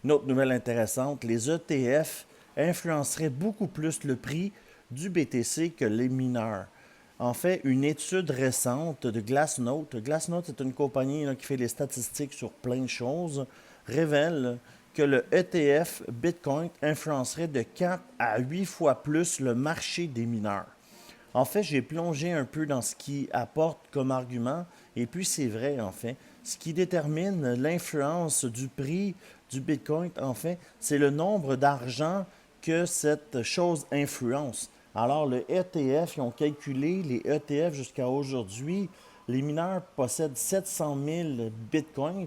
Une autre nouvelle intéressante, les ETF influenceraient beaucoup plus le prix du BTC que les mineurs. En fait, une étude récente de Glassnode est une compagnie qui fait les statistiques sur plein de choses, révèle que le ETF Bitcoin influencerait de 4 à 8 fois plus le marché des mineurs. En fait, j'ai plongé un peu dans ce qui apporte comme argument, et puis c'est vrai, en fait. Ce qui détermine l'influence du prix du Bitcoin, en fait, c'est le nombre d'argent que cette chose influence. Alors, le ETF, ils ont calculé les ETF jusqu'à aujourd'hui. Les mineurs possèdent 700 000 bitcoins,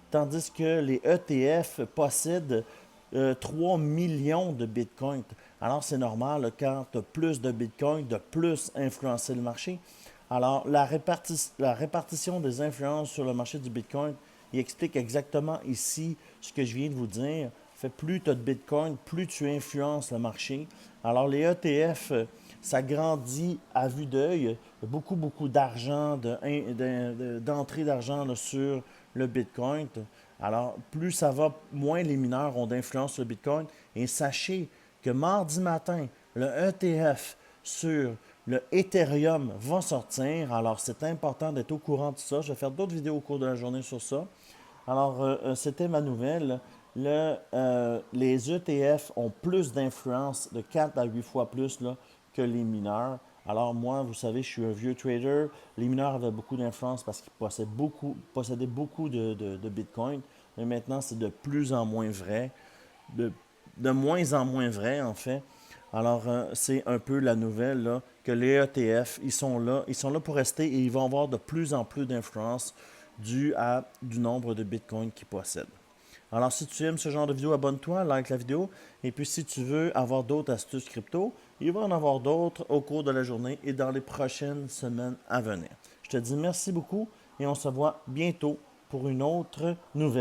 tandis que les ETF possèdent 3 millions de bitcoins. Alors, c'est normal, là, quand tu as plus de bitcoins, de plus influencer le marché. Alors, la répartition des influences sur le marché du bitcoin, il explique exactement ici ce que je viens de vous dire. Fait plus tu as de bitcoin, plus tu influences le marché. Alors, les ETF, ça grandit à vue d'œil. Il y a beaucoup d'argent, d'entrée d'argent là, sur le bitcoin. Alors, plus ça va, moins les mineurs ont d'influence sur le bitcoin. Et sachez que mardi matin, le ETF sur le Ethereum va sortir. Alors, c'est important d'être au courant de ça. Je vais faire d'autres vidéos au cours de la journée sur ça. Alors, c'était ma nouvelle. Les ETF ont plus d'influence, de 4 à 8 fois plus là, que les mineurs. Alors moi, vous savez, je suis un vieux trader. Les mineurs avaient beaucoup d'influence parce qu'ils possédaient beaucoup de Bitcoin. Mais maintenant, c'est de plus en moins vrai. De, de moins en moins vrai, en fait. Alors, c'est un peu la nouvelle, là, que les ETF, ils sont là pour rester et ils vont avoir de plus en plus d'influence du nombre de bitcoins qu'ils possèdent. Alors, si tu aimes ce genre de vidéo, abonne-toi, like la vidéo. Et puis, si tu veux avoir d'autres astuces crypto, il va en avoir d'autres au cours de la journée et dans les prochaines semaines à venir. Je te dis merci beaucoup et on se voit bientôt pour une autre nouvelle.